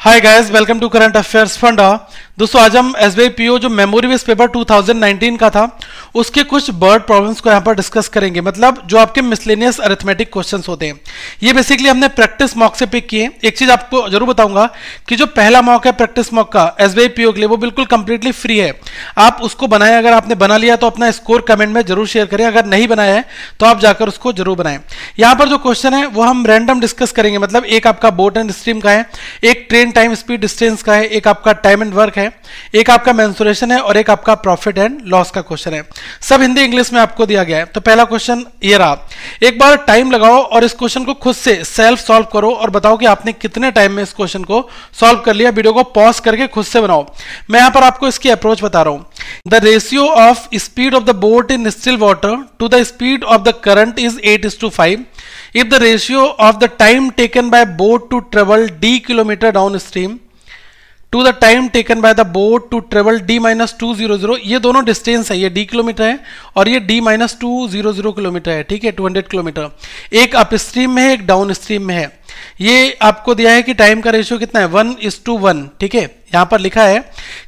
Hi guys, welcome to current affairs funda. दोस्तों आज हम एसबीआई पीओ जो मेमोरी बेस्ड पेपर 2019 का था उसके कुछ बर्ड प्रॉब्लम्स को यहाँ पर डिस्कस करेंगे। मतलब जो आपके मिसलेनियस अरिथमेटिक क्वेश्चंस होते हैं, ये बेसिकली हमने प्रैक्टिस मॉक से पिक किए। एक चीज आपको जरूर बताऊंगा कि जो पहला मॉक है प्रैक्टिस मॉक का एसबीआई पीओ के लिए, वो बिल्कुल कंप्लीटली फ्री है। आप उसको बनाएं, अगर आपने बना लिया तो अपना स्कोर कमेंट में जरूर शेयर करें, अगर नहीं बनाया है तो आप जाकर उसको जरूर बनाएं। यहाँ पर जो क्वेश्चन है वो हम रैंडम डिस्कस करेंगे। मतलब एक आपका बोट एंड स्ट्रीम का है, एक ट्रेन टाइम स्पीड डिस्टेंस का है, एक आपका टाइम एंड वर्क है, एक आपका मेंसुरेशन है और एक आपका प्रॉफिट एंड लॉस का क्वेश्चन है। सब हिंदी इंग्लिश में आपको दिया गया है। तो पहला क्वेश्चन ये रहा। एक बार टाइम लगाओ और इस क्वेश्चन को खुद से सेल्फ सॉल्व करो और बताओ कि आपने कितने टाइम में इस क्वेश्चन को सॉल्व कर लिया। वीडियो को पॉज करके खुद से बनाओ। मैं यहां पर आपको इसकी अप्रोच बता रहा हूं। The ratio of speed of the boat in still water to the speed of the current is 8:5। if the ratio of the time taken by boat to travel d kilometer downstream to the time taken by the boat to travel d-200, ये दोनों distance है, ये d kilometre है और ये d-200 kilometre है। ठीक है, 200 किलोमीटर। एक अप स्ट्रीम में है, एक डाउन स्ट्रीम में है। ये आपको दिया है कि टाइम का रेशियो कितना है, 1:1। ठीक है, यहां पर लिखा है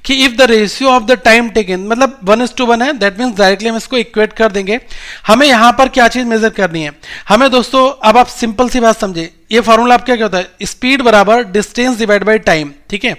कि if the ratio of the time taken, मतलब 1:1 है, दैट मीन्स डायरेक्टली हम इसको इक्वेट कर देंगे। हमें यहां पर क्या चीज मेजर करनी है हमें दोस्तों। अब आप सिंपल सी बात समझे, ये फॉर्मूला आपका क्या होता है, स्पीड बराबर डिस्टेंस डिवाइड बाई टाइम। ठीक है,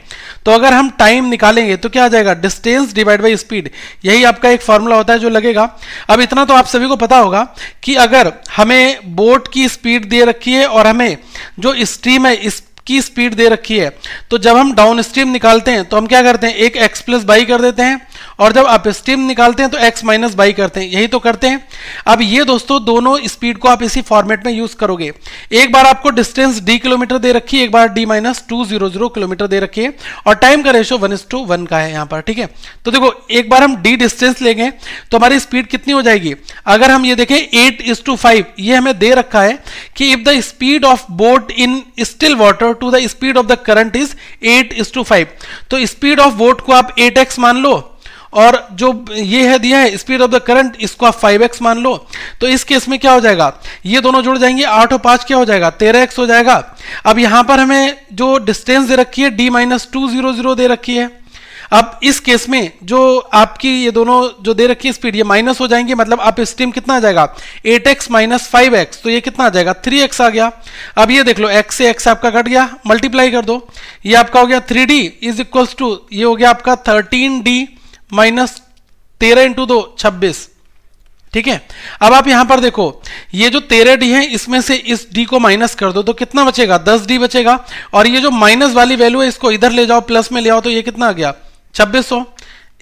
तो अगर हम टाइम निकालेंगे तो क्या आ जाएगा, डिस्टेंस डिवाइड बाई स्पीड। यही आपका एक फॉर्मूला होता है जो लगेगा। अब इतना तो आप सभी को पता होगा कि अगर हमें बोट की स्पीड दे रखी है और हमें जो स्ट्रीम है इसकी स्पीड दे रखी है, तो जब हम डाउन स्ट्रीम निकालते हैं तो हम क्या करते हैं, एक x प्लस बाई कर देते हैं, और जब अप स्ट्रीम निकालते हैं तो x माइनस बाई करते हैं। यही तो करते हैं। अब ये दोस्तों दोनों स्पीड को आप इसी फॉर्मेट में यूज करोगे। एक बार आपको डिस्टेंस d किलोमीटर दे रखी है, एक बार d-200 किलोमीटर दे रखी है और टाइम का रेशियो 1:1 का है यहाँ पर। ठीक है, तो देखो एक बार हम d डिस्टेंस लेंगे तो हमारी स्पीड कितनी हो जाएगी। अगर हम ये देखें 8:5, ये हमें दे रखा है कि if the speed of boat in still water to the speed of the current is 8:5, तो स्पीड ऑफ बोट को आप 8x मान लो और जो ये है दिया है स्पीड ऑफ द करंट, इसको आप 5x मान लो। तो इस केस में क्या हो जाएगा, ये दोनों जुड़ जाएंगे, 8 और 5 क्या हो जाएगा, 13x हो जाएगा। अब यहां पर हमें जो डिस्टेंस दे रखी है d-200 दे रखी है। अब इस केस में जो आपकी ये दोनों जो दे रखी है स्पीड, ये माइनस हो जाएंगे। मतलब आप स्ट्रीम कितना आ जाएगा, 8x माइनस 5x, तो ये कितना आ जाएगा, 3x आ गया। अब ये देख लो, x से x आपका कट गया, मल्टीप्लाई कर दो, ये आपका हो गया 3d इज इक्वल्स टू, ये हो गया आपका 13d माइनस 13 इंटू 2 26। ठीक है, अब आप यहां पर देखो, ये जो 13d है इसमें से इस d को माइनस कर दो तो कितना बचेगा, 10d बचेगा। और ये जो माइनस वाली वैल्यू है इसको इधर ले जाओ, प्लस में ले आओ, तो ये कितना आ गया, 2600।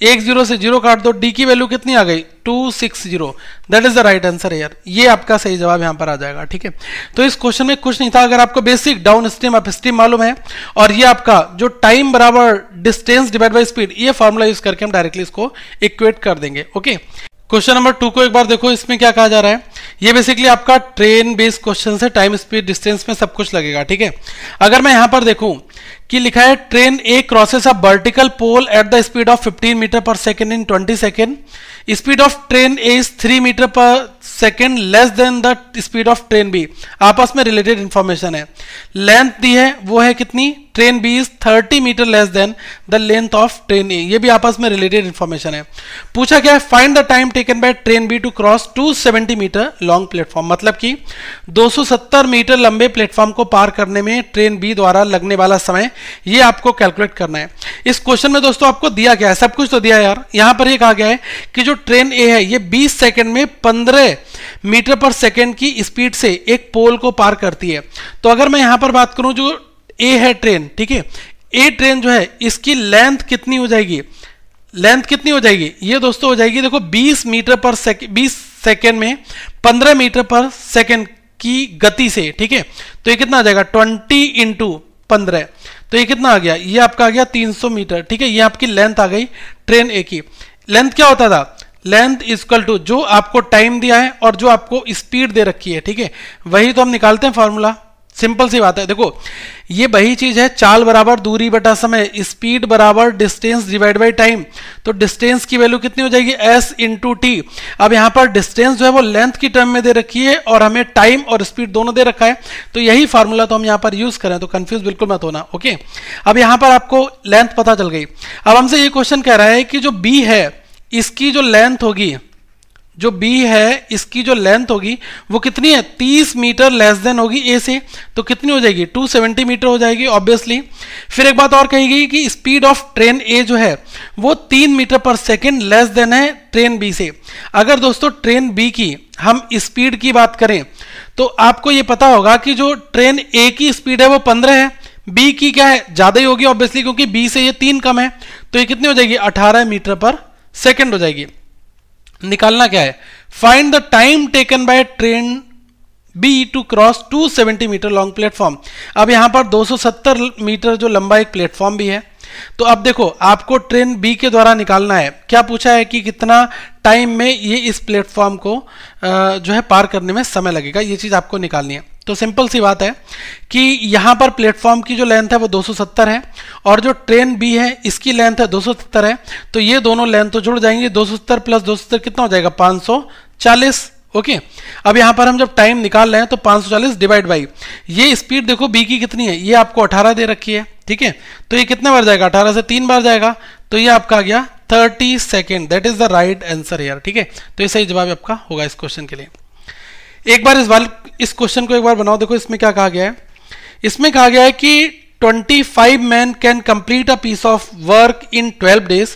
एक 0 से 0 काट दो, d की वैल्यू कितनी आ गई, 260। That is the right answer यार, ये आपका सही जवाब यहां पर आ जाएगा। ठीक है, तो इस क्वेश्चन में कुछ नहीं था। अगर आपको basic down stream up stream मालूम है और ये आपका जो टाइम बराबर डिस्टेंस डिवाइड बाय स्पीड, ये फॉर्मूला यूज करके हम डायरेक्टली इसको इक्वेट कर देंगे। ओके, क्वेश्चन नंबर 2 को एक बार देखो, इसमें क्या कहा जा रहा है। ये बेसिकली आपका ट्रेन बेस्ड क्वेश्चन है, टाइम स्पीड डिस्टेंस में सब कुछ लगेगा। ठीक है, अगर मैं यहां पर देखूं कि लिखा है train A crosses a vertical pole at the speed of 15 metre per second in 20 second. Speed of train A is 3 metre per second less than the speed of train B. आपस में रिलेटेड इंफॉर्मेशन है। Length दी है वो है कितनी, train B is 30 metre less than the length of train A. ये भी आपस में रिलेटेड इंफॉर्मेशन है। पूछा क्या है, find the time taken by train B to cross 270 metre long platform. मतलब कि 270 मीटर लंबे प्लेटफॉर्म को पार करने में ट्रेन बी द्वारा लगने वाला समय, ये आपको कैलकुलेट करना है। इस क्वेश्चन में दोस्तों आपको दिया गया है, सब कुछ तो दिया है यार। यहां पर ये कहा गया है कि जो ट्रेन ए है ये 20 सेकंड में 15 मीटर पर सेकंड की स्पीड से एक पोल को पार करती है। तो अगर मैं यहां पर बात करूं, जो ए है ट्रेन, ठीक है, ए ट्रेन जो है इसकी लेंथ कितनी हो जाएगी, लेंथ कितनी हो जाएगी, ये दोस्तों हो जाएगी देखो 20 सेकंड में 15 मीटर पर सेकंड की गति से। ठीक है, तो ये कितना आ जाएगा, 20 इंटू 15, तो ये कितना आ गया, ये आपका आ गया 300 मीटर। ठीक है, ये आपकी लेंथ आ गई ट्रेन ए की। लेंथ क्या होता था, लेंथ इक्वल टू जो आपको टाइम दिया है और जो आपको स्पीड दे रखी है। ठीक है, वही तो हम निकालते हैं फॉर्मूला। सिंपल सी बात है। देखो ये वही चीज है, चाल बराबर दूरी बटा समय, स्पीड बराबर डिस्टेंस डिवाइड बाई टाइम। तो डिस्टेंस की वैल्यू कितनी हो जाएगी, s इंटू टी। अब यहां पर डिस्टेंस जो है वो लेंथ की टर्म में दे रखी है और हमें टाइम और स्पीड दोनों दे रखा है, तो यही फॉर्मूला तो हम यहां पर यूज करें, तो कंफ्यूज बिल्कुल मत होना। ओके, अब यहां पर आपको लेंथ पता चल गई। अब हमसे ये क्वेश्चन कह रहा है कि जो b है इसकी जो लेंथ होगी, जो b है इसकी जो लेंथ होगी वो कितनी है, 30 मीटर लेस देन होगी a से, तो कितनी हो जाएगी, 270 मीटर हो जाएगी ऑब्वियसली। फिर एक बात और कही गई कि स्पीड ऑफ ट्रेन a जो है वो 3 metre per second less then है ट्रेन b से। अगर दोस्तों ट्रेन b की हम स्पीड की बात करें तो आपको ये पता होगा कि जो ट्रेन a की स्पीड है वो 15 है, b की क्या है, ज्यादा ही होगी ऑब्वियसली क्योंकि b से ये 3 कम है, तो ये कितनी हो जाएगी, 18 मीटर पर सेकेंड हो जाएगी। निकालना क्या है, find the time taken by train B to cross 270 metre long platform. अब यहां पर 270 मीटर जो लंबा एक प्लेटफॉर्म भी है, तो अब देखो आपको ट्रेन बी के द्वारा निकालना है, क्या पूछा है कि कितना टाइम में ये इस प्लेटफॉर्म को जो है पार करने में समय लगेगा, ये चीज आपको निकालनी है। तो सिंपल सी बात है कि यहां पर प्लेटफॉर्म की जो लेंथ है वो 270 है और जो ट्रेन बी है इसकी लेंथ है 270 है, तो ये दोनों लेंथ तो जुड़ जाएंगे, 270 प्लस 270 कितना हो जाएगा, 540। ओके, अब यहां पर हम जब टाइम निकाल रहे हैं तो 540 डिवाइड बाई ये स्पीड देखो बी की कितनी है, ये आपको 18 दे रखी है, ठीक है, तो ये कितने बार जाएगा, 18 से 3 बार जाएगा, तो ये आपका आ गया 30 second. That is the right answer here, ठीक है, तो ये सही जवाब आपका होगा इस क्वेश्चन के लिए। एक बार इस क्वेश्चन को एक बार बनाओ, देखो इसमें क्या कहा गया है, इसमें कहा गया है कि 25 men can complete a piece of work in 12 days,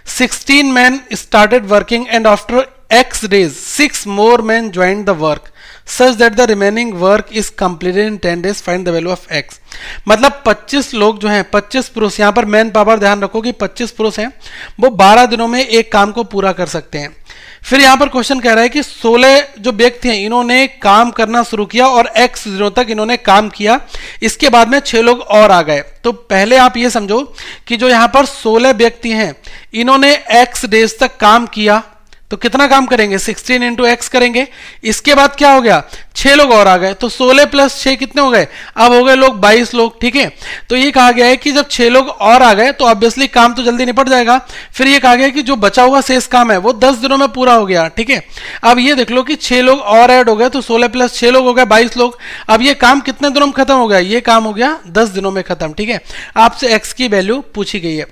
16 men started working and after X days 6 more men joined the work such that the remaining work is completed in 10 days, find the value of X। मतलब 25 लोग जो हैं, 25 पुरुष, यहाँ पर man power ध्यान रखो कि 25 पुरुष हैं, वो 12 दिनों में एक काम को पूरा कर सकते हैं। फिर यहां पर क्वेश्चन कह रहा है कि 16 जो व्यक्ति हैं इन्होंने काम करना शुरू किया और x दिनों तक इन्होंने काम किया, इसके बाद में 6 लोग और आ गए। तो पहले आप ये समझो कि जो यहां पर 16 व्यक्ति हैं इन्होंने x डेज तक काम किया, तो कितना काम करेंगे, 16 इंटू एक्स करेंगे, इसके बाद क्या हो गया, 6 लोग और आ गए, तो 16 प्लस 6 कितने हो गए, अब हो गए लोग 22 लोग, ठीक है। तो ये कहा गया है कि जब 6 लोग और आ गए तो ऑब्वियसली काम तो जल्दी निपट जाएगा। फिर ये कहा गया कि जो बचा हुआ शेष काम है वो 10 दिनों में पूरा हो गया, ठीक है। अब ये देख लो कि 6 लोग और ऐड हो गए, तो 16 प्लस 6 लोग हो गए 22 लोग। अब ये काम कितने दिनों में खत्म हो गया, ये काम हो गया 10 दिनों में खत्म, ठीक है। आपसे एक्स की वैल्यू पूछी गई है।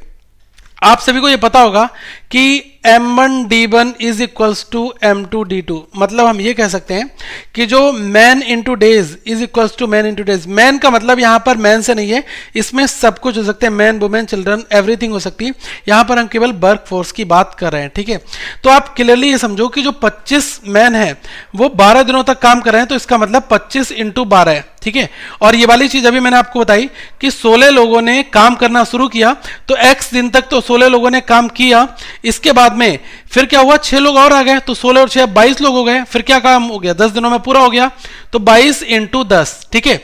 आप सभी को ये पता होगा कि m1d1 is equals to m2d2, मतलब हम ये कह सकते हैं कि जो man into days is equals to man into days. Man का मतलब यहाँ पर मैन से नहीं है, इसमें सब कुछ हो सकते हैं, मैन वुमेन चिल्ड्रन एवरीथिंग हो सकती है, यहाँ पर हम केवल वर्क फोर्स की बात कर रहे हैं, ठीक है। तो आप क्लियरली ये समझो कि जो 25 मैन है वो 12 दिनों तक काम कर रहे हैं, तो इसका मतलब 25 इंटू 12 है, ठीक है। और ये वाली चीज अभी मैंने आपको बताई कि 16 लोगों ने काम करना शुरू किया, तो x दिन तक तो 16 लोगों ने काम किया, इसके बाद में फिर क्या हुआ, 6 लोग और आ गए, तो 16 और 6 22 लोग हो गए, फिर क्या काम हो गया, 10 दिनों में पूरा हो गया, तो 22 इंटू 10, ठीक है।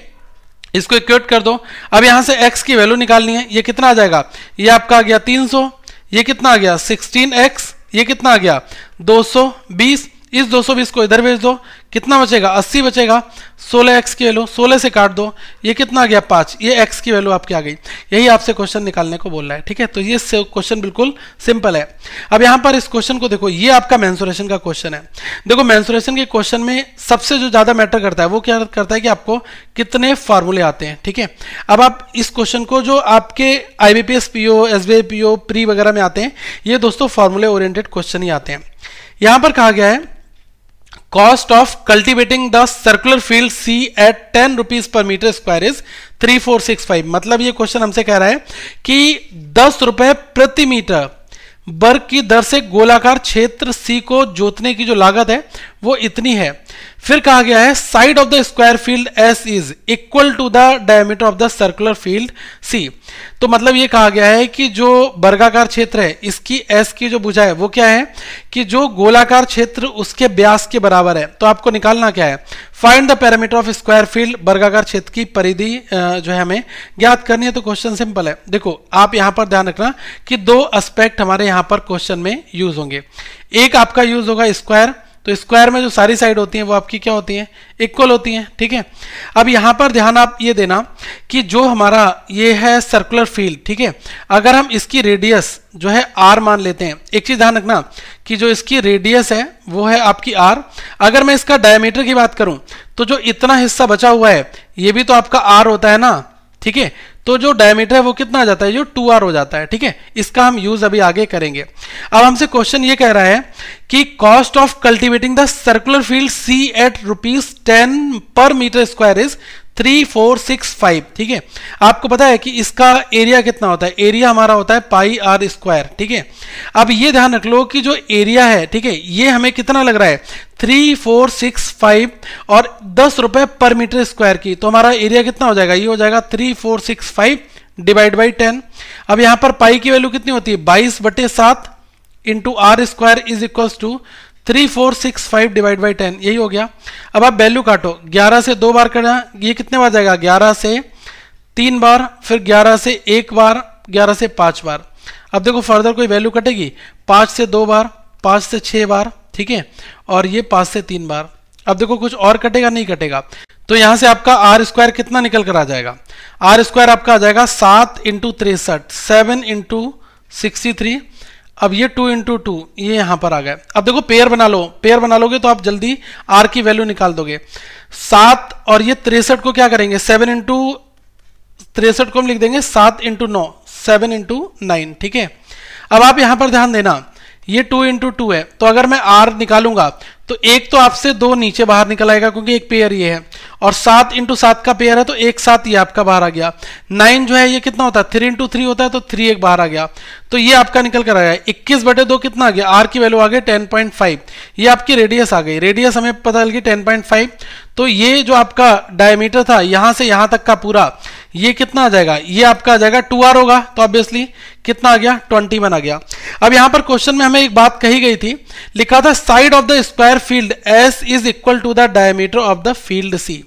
इसको इक्वेट कर दो। अब यहां से x की वैल्यू निकालनी है, ये कितना आ जाएगा, ये आपका आ गया 300, ये कितना आ गया 16x, ये कितना आ गया 220, इस 220 को इधर भेज दो, कितना बचेगा 80 बचेगा, 16x की वैल्यू 16 से काट दो, ये कितना आ गया 5, ये x की वैल्यू आपकी आ गई। यही आपसे क्वेश्चन निकालने को बोल रहा है, ठीक है। तो ये क्वेश्चन बिल्कुल सिंपल है। अब यहाँ पर इस क्वेश्चन को देखो, ये आपका मेंसुरेशन का क्वेश्चन है। देखो मेंसुरेशन के क्वेश्चन में सबसे जो ज्यादा मैटर करता है वो क्या करता है कि आपको कितने फॉर्मूले आते हैं, ठीक है। अब आप इस क्वेश्चन को जो आपके IBPS PO SBI PO pre वगैरह में आते हैं, ये दोस्तों फॉर्मूले ओरिएंटेड क्वेश्चन ही आते हैं। यहां पर कहा गया है cost of cultivating the circular field C at 10 rupees per metre square is 3465। मतलब ये क्वेश्चन हमसे कह रहा है कि 10 रुपए प्रति मीटर वर्ग की दर से गोलाकार क्षेत्र C को जोतने की जो लागत है वो इतनी है। फिर कहा गया है side of the square field S is equal to the diameter of the circular field C। तो मतलब ये कहा गया है कि जो वर्गाकार क्षेत्र है इसकी S की जो भुजा है वो क्या है कि जो गोलाकार क्षेत्र उसके व्यास के बराबर है। तो आपको निकालना क्या है, find the parameter of square field, वर्गाकार क्षेत्र की परिधि जो है हमें ज्ञात करनी है। तो क्वेश्चन सिंपल है। देखो आप यहां पर ध्यान रखना कि 2 एस्पेक्ट हमारे यहां पर क्वेश्चन में यूज होंगे। एक आपका यूज होगा स्क्वायर, तो स्क्वायर में जो सारी साइड होती हैं वो आपकी क्या होती हैं, इक्वल होती हैं, ठीक है। अब यहां पर ध्यान आप ये देना कि जो हमारा ये है सर्कुलर फील्ड, ठीक है, अगर हम इसकी रेडियस जो है r मान लेते हैं, एक चीज ध्यान रखना कि जो इसकी रेडियस है वो है आपकी r, अगर मैं इसका डायमीटर की बात करूं तो जो इतना हिस्सा बचा हुआ है ये भी तो आपका r होता है ना, ठीक है, तो जो डायमीटर है वो कितना आ जाता है, जो 2r हो जाता है, ठीक है। इसका हम यूज अभी आगे करेंगे। अब हमसे क्वेश्चन ये कह रहा है कि cost of cultivating the circular field C at ₹10 per metre square is 3465, ठीक है। आपको पता है कि इसका एरिया कितना होता है, एरिया हमारा होता है पाई आर स्क्वायर, ठीक है। अब ये ध्यान रख लो कि जो एरिया है, ठीक है, ये हमें कितना लग रहा है 3465 और 10 रुपए पर मीटर स्क्वायर की, तो हमारा एरिया कितना हो जाएगा, ये हो जाएगा 3465 डिवाइड बाई 10। अब यहां पर पाई की वैल्यू कितनी होती है 22/7 into r square is equals to 3465 divide by 10, यही हो गया। अब आप वैल्यू काटो, 11 से 2 बार करना, ये कितने बार जाएगा 11 से 3 बार, फिर 11 से 1 बार, 11 से 5 बार। अब देखो फर्दर कोई वैल्यू कटेगी, 5 से 2 बार, 5 से 6 बार, ठीक है, और ये 5 से 3 बार। अब देखो कुछ और कटेगा, नहीं कटेगा, तो यहां से आपका आर स्क्वायर कितना निकल कर आ जाएगा, आर स्क्वायर आपका आ जाएगा 7 इंटू 63, 7 इंटू 63। अब ये 2 इंटू 2 ये यहां पर आ गए। अब देखो पेयर बना लो, पेयर बना लोगे तो आप जल्दी आर की वैल्यू निकाल दोगे। 7 और ये 63 को क्या करेंगे, 7 इंटू 63 को हम लिख देंगे 7 इंटू 9, 7 इंटू 9, ठीक है। अब आप यहां पर ध्यान देना, ये 2 इंटू 2 है, तो अगर मैं आर निकालूंगा तो एक तो आपसे 2 नीचे बाहर निकल आएगा क्योंकि एक पेयर ये है, और 7 इंटू 7 का पेयर है तो एक साथ ये आपका बाहर आ गया। 9 जो है ये कितना होता है 3 इंटू 3 होता है, तो 3 एक बाहर आ गया, तो ये आपका निकल कर आया 21/2 कितना आ गया, आर की वैल्यू आ गई 10.5। ये आपकी रेडियस आ गई, रेडियस हमें पता लगी 10.5, तो ये जो आपका डायमीटर था यहां से यहां तक का पूरा ये कितना आ जाएगा, ये आपका आ जाएगा 2r होगा, तो ऑब्वियसली कितना आ गया 21 आ गया। अब यहां पर क्वेश्चन में हमें एक बात कही गई थी, लिखा था side of the square field S is equal to the diameter of the field C।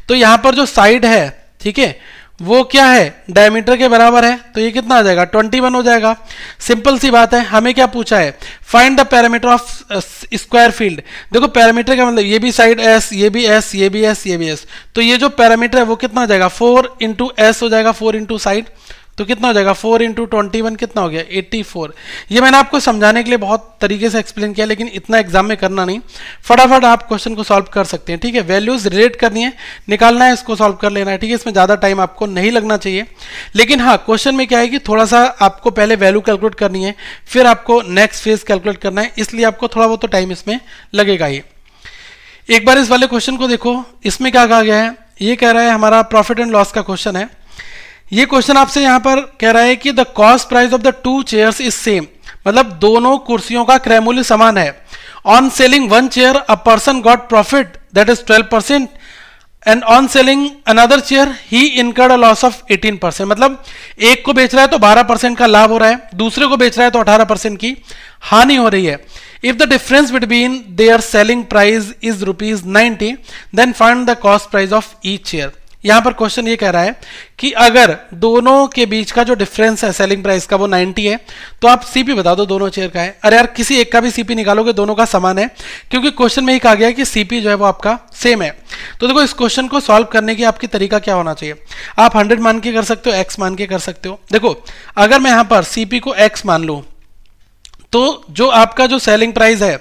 तो यहां पर जो साइड है, ठीक है, वो क्या है डायमीटर के बराबर है, तो ये कितना आ जाएगा 21 हो जाएगा। सिंपल सी बात है, हमें क्या पूछा है, find the parameter of square field. देखो पैरामीटर का मतलब ये भी साइड S, ये भी S, ये भी S, ये भी S, तो ये जो पैरामीटर है वो कितना हो जाएगा 4 इंटू S हो जाएगा, 4 इंटू साइड, तो कितना हो जाएगा 4 इंटू 21 कितना हो गया 84। ये मैंने आपको समझाने के लिए बहुत तरीके से एक्सप्लेन किया, लेकिन इतना एग्जाम में करना नहीं, फटाफट आप क्वेश्चन को सॉल्व कर सकते हैं, ठीक है। वैल्यूज रिलेट करनी है, निकालना है, इसको सॉल्व कर लेना है, ठीक है। इसमें ज्यादा टाइम आपको नहीं लगना चाहिए, लेकिन हाँ क्वेश्चन में क्या है कि थोड़ा सा आपको पहले वैल्यू कैलकुलेट करनी है, फिर आपको नेक्स्ट फेज कैलकुलेट करना है, इसलिए आपको थोड़ा बहुत तो टाइम इसमें लगेगा ही। एक बार इस वाले क्वेश्चन को देखो, इसमें क्या कहा गया है, ये कह रहा है हमारा प्रॉफिट एंड लॉस का क्वेश्चन है। ये क्वेश्चन आपसे यहां पर कह रहा है कि the cost price of the 2 chairs is same, मतलब दोनों कुर्सियों का क्रय मूल्य समान है। On selling 1 chair a person got profit that is 12% and on selling another chair he incurred a loss of 18%। मतलब एक को बेच रहा है तो 12% का लाभ हो रहा है, दूसरे को बेच रहा है तो 18% की हानि हो रही है। If the difference between their selling price is ₹90 then find the cost price of each chair. यहां पर क्वेश्चन ये कह रहा है कि अगर दोनों के बीच का जो डिफरेंस है सेलिंग प्राइस का वो 90 है, तो आप सीपी बता दो दोनों चेयर का है। अरे यार किसी एक का भी सीपी निकालोगे दोनों का समान है, क्योंकि क्वेश्चन में ही कहा गया है कि सीपी जो है वो आपका सेम है। तो देखो इस क्वेश्चन को सॉल्व करने की आपकी तरीका क्या होना चाहिए, आप 100 मान के कर सकते हो, एक्स मान के कर सकते हो। देखो अगर मैं यहां पर सीपी को एक्स मान लूं तो जो आपका जो सेलिंग प्राइस है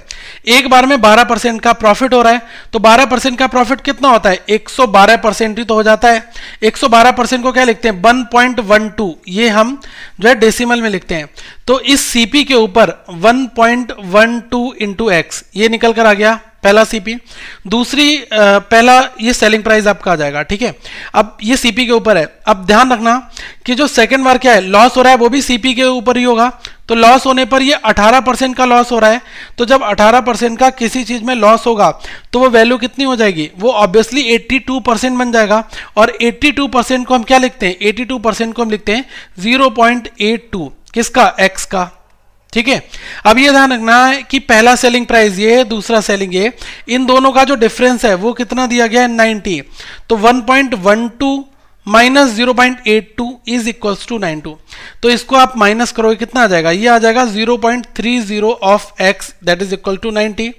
एक बार में 12% का प्रॉफिट हो रहा है, तो 12% का प्रॉफिट कितना होता है 112% ही तो हो जाता है। 112% को क्या लिखते हैं 1.12, ये हम जो है डेसिमल में लिखते हैं। तो इस सीपी के ऊपर 1.12 इंटू एक्स ये निकल कर आ गया पहला सीपी। दूसरी पहला ये सेलिंग प्राइस आपका आ जाएगा, ठीक है। अब ये सीपी के ऊपर है। अब ध्यान रखना कि जो सेकंड बार क्या है लॉस हो रहा है वो भी सीपी के ऊपर ही होगा, तो लॉस होने पर ये 18% का लॉस हो रहा है। तो जब 18% का किसी चीज में लॉस होगा तो वो वैल्यू कितनी हो जाएगी, वो ऑब्वियसली 82% बन जाएगा। और 82% को हम क्या लिखते हैं 82% को हम लिखते हैं 0.82 किसका एक्स का, ठीक है। अब ये ध्यान रखना है कि पहला सेलिंग प्राइस ये है, दूसरा सेलिंग ये, इन दोनों का जो डिफरेंस है वो कितना दिया गया है 90। तो 1.12 माइनस 0.82 इज इक्वल्स टू 92। तो इसको आप माइनस करोगे कितना आ जाएगा, ये आ जाएगा 0.30 of x that is equal to 90।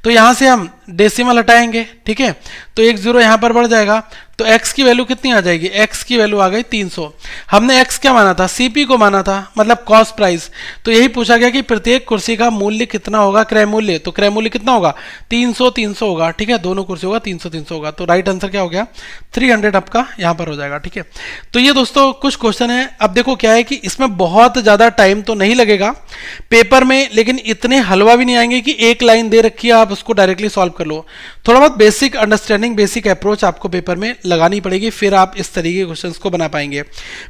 तो यहां से हम डेसिमल हटाएंगे, ठीक है, तो एक जीरो यहां पर बढ़ जाएगा, तो x की वैल्यू कितनी आ जाएगी, x की वैल्यू आ गई 300। हमने x क्या माना था, CP को माना था, मतलब कॉस्ट प्राइस। तो यही पूछा गया कि प्रत्येक कुर्सी का मूल्य कितना होगा, क्रय मूल्य, तो क्रय मूल्य कितना होगा 300 होगा, ठीक है, दोनों कुर्सी होगा 300 होगा। तो राइट आंसर क्या हो गया 300 आपका यहां पर हो जाएगा, ठीक है। तो ये दोस्तों कुछ क्वेश्चन है। अब देखो क्या है कि इसमें बहुत ज्यादा टाइम तो नहीं लगेगा पेपर में, लेकिन इतने हलवा भी नहीं आएंगे कि एक लाइन दे रखी है आप उसको डायरेक्टली सॉल्व कर लो। थोड़ा बहुत बेसिक अंडरस्टैंडिंग, बेसिक अप्रोच आपको पेपर में लगानी पड़ेगी, फिर आप इस तरीके के क्वेश्चंस को बना पाएंगे।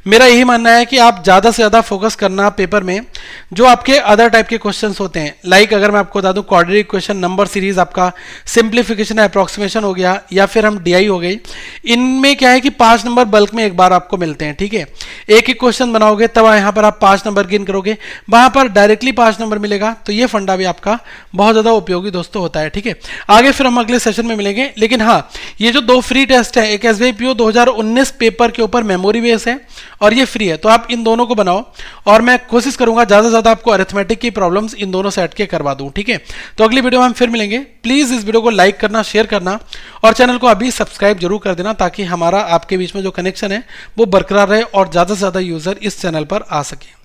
मेरा यही मानना है कि आप ज्यादा से ज्यादा फोकस करना पेपर में जो आपके अदर टाइप के क्वेश्चंस होते हैं, लाइक अगर मैं आपको बता दूं क्वाड्रेटिक इक्वेशन, नंबर सीरीज, आपका सिंप्लीफिकेशन अप्रोक्सीमेशन हो गया, या फिर हम डीआई हो गई, इनमें क्या है कि 5 नंबर बल्क में एक बार आपको मिलते हैं, ठीक है। एक एक क्वेश्चन बनाओगे तब यहां पर आप 5 नंबर गिन करोगे, वहां पर डायरेक्टली 5 नंबर मिलेगा। तो ये फंडा भी आपका बहुत ज्यादा उपयोगी दोस्तों होता है, ठीक है। आगे फिर हम अगले सेशन में मिलेंगे, लेकिन हाँ ये जो 2 फ्री टेस्ट है, एक एसबीआई पीओ 2019 पेपर के ऊपर मेमोरी बेस है और ये फ्री है, तो आप इन दोनों को बनाओ और मैं कोशिश करूंगा ज्यादा से ज्यादा आपको अरिथमेटिक की प्रॉब्लम्स इन दोनों सेट के करवा दूं, ठीक है। तो अगली वीडियो में हम फिर मिलेंगे। प्लीज इस वीडियो को लाइक करना, शेयर करना और चैनल को अभी सब्सक्राइब जरूर कर देना, ताकि हमारा आपके बीच में जो कनेक्शन है वो बरकरार रहे और ज्यादा से ज्यादा यूजर इस चैनल पर आ सके।